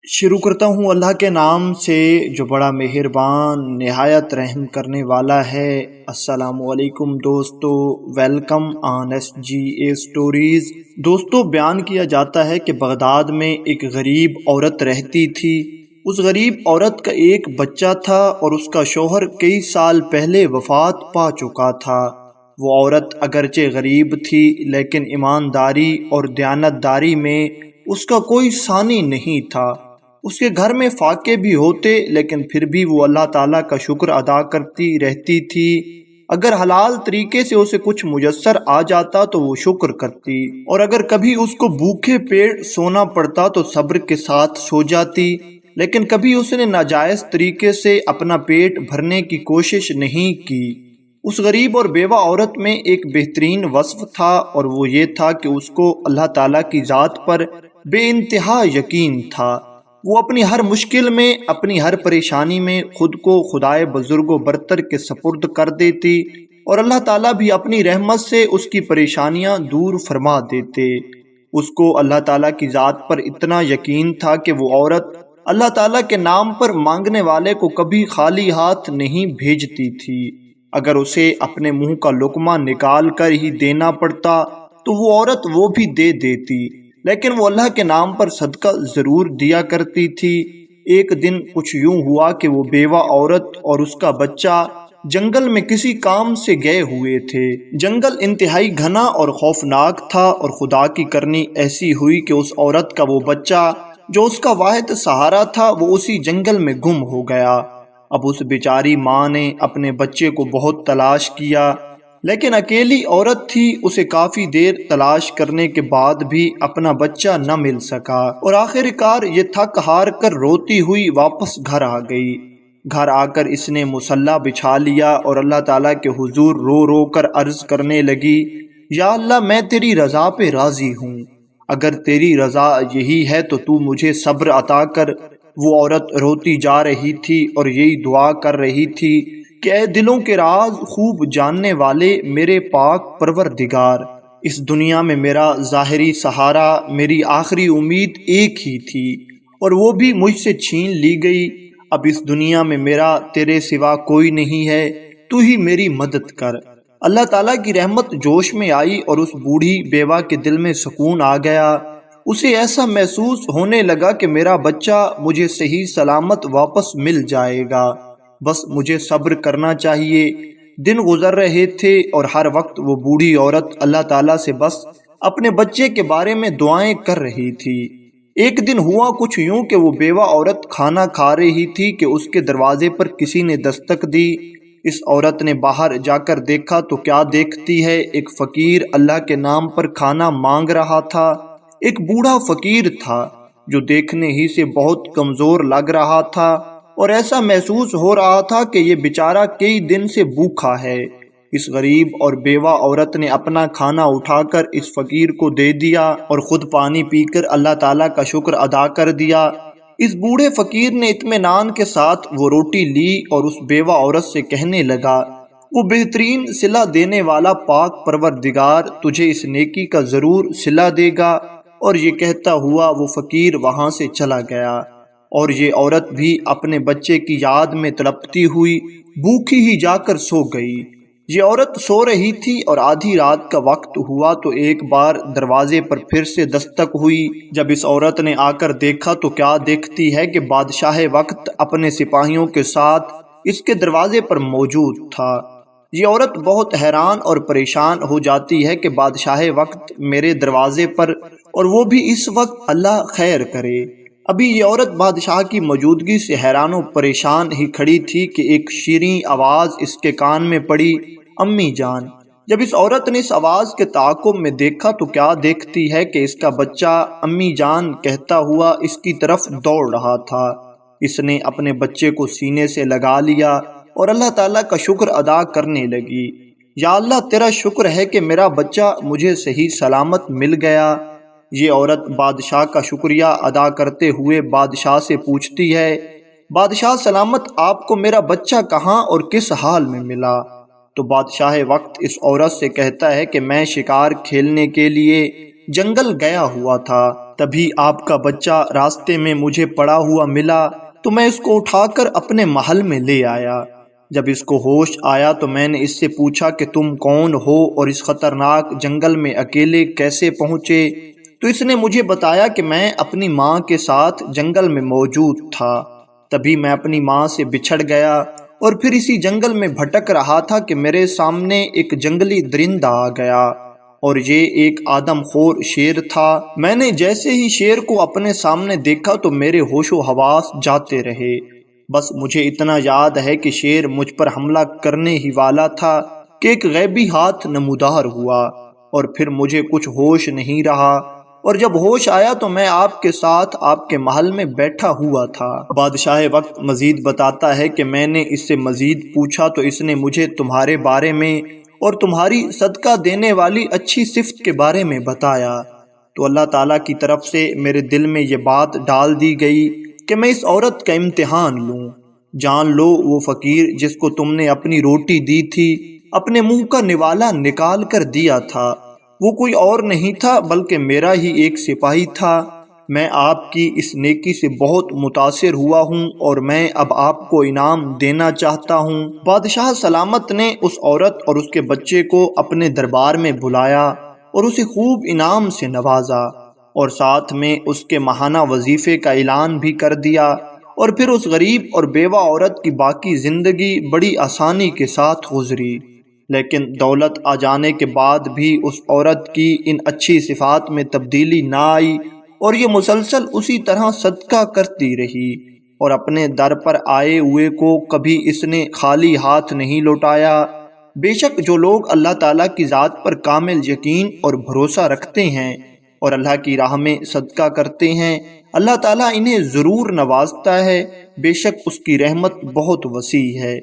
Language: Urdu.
شروع کرتا ہوں اللہ کے نام سے جو بڑا مہربان نہایت رحم کرنے والا ہے۔ السلام علیکم دوستو، welcome on S G A stories. دوستو، بیان کیا جاتا ہے کہ بغداد میں ایک غریب عورت رہتی تھی۔ اس غریب عورت کا ایک بچہ تھا اور اس کا شوہر کئی سال پہلے وفات پا چکا تھا۔ وہ عورت اگرچہ غریب تھی لیکن ایمانداری اور دیانتداری میں اس کا کوئی ثانی نہیں تھا۔ اس کے گھر میں فاقے بھی ہوتے لیکن پھر بھی وہ اللہ تعالیٰ کا شکر ادا کرتی رہتی تھی۔ اگر حلال طریقے سے اسے کچھ میسر آ جاتا تو وہ شکر کرتی، اور اگر کبھی اس کو بھوکے پیٹ سونا پڑتا تو صبر کے ساتھ سو جاتی، لیکن کبھی اس نے ناجائز طریقے سے اپنا پیٹ بھرنے کی کوشش نہیں کی۔ اس غریب اور بیوہ عورت میں ایک بہترین وصف تھا، اور وہ یہ تھا کہ اس کو اللہ تعالیٰ کی ذات پر بے انتہا یقین تھا۔ وہ اپنی ہر مشکل میں، اپنی ہر پریشانی میں خود کو خدائے بزرگ و برتر کے سپرد کر دیتی، اور اللہ تعالیٰ بھی اپنی رحمت سے اس کی پریشانیاں دور فرما دیتے۔ اس کو اللہ تعالیٰ کی ذات پر اتنا یقین تھا کہ وہ عورت اللہ تعالیٰ کے نام پر مانگنے والے کو کبھی خالی ہاتھ نہیں بھیجتی تھی۔ اگر اسے اپنے منہ کا لقمہ نکال کر ہی دینا پڑتا تو وہ عورت وہ بھی دے دیتی، لیکن وہ اللہ کے نام پر صدقہ ضرور دیا کرتی تھی۔ ایک دن کچھ یوں ہوا کہ وہ بیوہ عورت اور اس کا بچہ جنگل میں کسی کام سے گئے ہوئے تھے۔ جنگل انتہائی گھنا اور خوفناک تھا، اور خدا کی کرنی ایسی ہوئی کہ اس عورت کا وہ بچہ جو اس کا واحد سہارا تھا وہ اسی جنگل میں گم ہو گیا۔ اب اس بیچاری ماں نے اپنے بچے کو بہت تلاش کیا، لیکن اکیلی عورت تھی، اسے کافی دیر تلاش کرنے کے بعد بھی اپنا بچہ نہ مل سکا، اور آخر کار یہ تھک ہار کر روتی ہوئی واپس گھر آ گئی۔ گھر آ کر اس نے مصلی بچھا لیا اور اللہ تعالیٰ کے حضور رو رو کر عرض کرنے لگی، یا اللہ، میں تیری رضا پہ راضی ہوں، اگر تیری رضا یہی ہے تو تو مجھے صبر عطا کر۔ وہ عورت روتی جا رہی تھی اور یہی دعا کر رہی تھی کہ اے دلوں کے راز خوب جاننے والے میرے پاک پروردگار، اس دنیا میں میرا ظاہری سہارا، میری آخری امید ایک ہی تھی، اور وہ بھی مجھ سے چھین لی گئی۔ اب اس دنیا میں میرا تیرے سوا کوئی نہیں ہے، تو ہی میری مدد کر۔ اللہ تعالیٰ کی رحمت جوش میں آئی اور اس بوڑھی بیوہ کے دل میں سکون آ گیا۔ اسے ایسا محسوس ہونے لگا کہ میرا بچہ مجھے صحیح سلامت واپس مل جائے گا، بس مجھے صبر کرنا چاہیے۔ دن گزر رہے تھے اور ہر وقت وہ بوڑھی عورت اللہ تعالیٰ سے بس اپنے بچے کے بارے میں دعائیں کر رہی تھی۔ ایک دن ہوا کچھ یوں کہ وہ بیوہ عورت کھانا کھا رہی تھی کہ اس کے دروازے پر کسی نے دستک دی۔ اس عورت نے باہر جا کر دیکھا تو کیا دیکھتی ہے، ایک فقیر اللہ کے نام پر کھانا مانگ رہا تھا۔ ایک بوڑھا فقیر تھا جو دیکھنے ہی سے بہت کمزور لگ رہا تھا، اور ایسا محسوس ہو رہا تھا کہ یہ بیچارہ کئی دن سے بھوکا ہے۔ اس غریب اور بیوہ عورت نے اپنا کھانا اٹھا کر اس فقیر کو دے دیا اور خود پانی پی کر اللہ تعالیٰ کا شکر ادا کر دیا۔ اس بوڑھے فقیر نے اطمینان کے ساتھ وہ روٹی لی اور اس بیوہ عورت سے کہنے لگا، وہ بہترین صلہ دینے والا پاک پروردگار تجھے اس نیکی کا ضرور صلہ دے گا۔ اور یہ کہتا ہوا وہ فقیر وہاں سے چلا گیا، اور یہ عورت بھی اپنے بچے کی یاد میں تڑپتی ہوئی بھوکی ہی جا کر سو گئی۔ یہ عورت سو رہی تھی اور آدھی رات کا وقت ہوا تو ایک بار دروازے پر پھر سے دستک ہوئی۔ جب اس عورت نے آ کر دیکھا تو کیا دیکھتی ہے کہ بادشاہ وقت اپنے سپاہیوں کے ساتھ اس کے دروازے پر موجود تھا۔ یہ عورت بہت حیران اور پریشان ہو جاتی ہے کہ بادشاہ وقت میرے دروازے پر، اور وہ بھی اس وقت، اللہ خیر کرے۔ ابھی یہ عورت بادشاہ کی موجودگی سے حیران و پریشان ہی کھڑی تھی کہ ایک شیریں آواز اس کے کان میں پڑی، امی جان۔ جب اس عورت نے اس آواز کے تعاقب میں دیکھا تو کیا دیکھتی ہے کہ اس کا بچہ امی جان کہتا ہوا اس کی طرف دوڑ رہا تھا۔ اس نے اپنے بچے کو سینے سے لگا لیا اور اللہ تعالیٰ کا شکر ادا کرنے لگی، یا اللہ، تیرا شکر ہے کہ میرا بچہ مجھے صحیح سلامت مل گیا۔ یہ عورت بادشاہ کا شکریہ ادا کرتے ہوئے بادشاہ سے پوچھتی ہے، بادشاہ سلامت، آپ کو میرا بچہ کہاں اور کس حال میں ملا؟ تو بادشاہ وقت اس عورت سے کہتا ہے کہ میں شکار کھیلنے کے لیے جنگل گیا ہوا تھا، تبھی آپ کا بچہ راستے میں مجھے پڑا ہوا ملا تو میں اس کو اٹھا کر اپنے محل میں لے آیا۔ جب اس کو ہوش آیا تو میں نے اس سے پوچھا کہ تم کون ہو اور اس خطرناک جنگل میں اکیلے کیسے پہنچے؟ تو اس نے مجھے بتایا کہ میں اپنی ماں کے ساتھ جنگل میں موجود تھا، تبھی میں اپنی ماں سے بچھڑ گیا اور پھر اسی جنگل میں بھٹک رہا تھا کہ میرے سامنے ایک جنگلی درندہ آ گیا اور یہ ایک آدم خور شیر تھا۔ میں نے جیسے ہی شیر کو اپنے سامنے دیکھا تو میرے ہوش و حواس جاتے رہے۔ بس مجھے اتنا یاد ہے کہ شیر مجھ پر حملہ کرنے ہی والا تھا کہ ایک غیبی ہاتھ نمودار ہوا اور پھر مجھے کچھ ہوش نہیں رہا، اور جب ہوش آیا تو میں آپ کے ساتھ آپ کے محل میں بیٹھا ہوا تھا۔ بادشاہ وقت مزید بتاتا ہے کہ میں نے اس سے مزید پوچھا تو اس نے مجھے تمہارے بارے میں اور تمہاری صدقہ دینے والی اچھی صفت کے بارے میں بتایا، تو اللہ تعالیٰ کی طرف سے میرے دل میں یہ بات ڈال دی گئی کہ میں اس عورت کا امتحان لوں۔ جان لو وہ فقیر جس کو تم نے اپنی روٹی دی تھی اپنے منہ کا نوالا نکال کر دیا تھا، وہ کوئی اور نہیں تھا بلکہ میرا ہی ایک سپاہی تھا۔ میں آپ کی اس نیکی سے بہت متاثر ہوا ہوں اور میں اب آپ کو انعام دینا چاہتا ہوں۔ بادشاہ سلامت نے اس عورت اور اس کے بچے کو اپنے دربار میں بلایا اور اسے خوب انعام سے نوازا اور ساتھ میں اس کے ماہانہ وظیفے کا اعلان بھی کر دیا، اور پھر اس غریب اور بیوہ عورت کی باقی زندگی بڑی آسانی کے ساتھ گزری۔ لیکن دولت آ جانے کے بعد بھی اس عورت کی ان اچھی صفات میں تبدیلی نہ آئی اور یہ مسلسل اسی طرح صدقہ کرتی رہی، اور اپنے در پر آئے ہوئے کو کبھی اس نے خالی ہاتھ نہیں لوٹایا۔ بے شک جو لوگ اللہ تعالیٰ کی ذات پر کامل یقین اور بھروسہ رکھتے ہیں اور اللہ کی راہ میں صدقہ کرتے ہیں، اللہ تعالیٰ انہیں ضرور نوازتا ہے، بے شک اس کی رحمت بہت وسیع ہے۔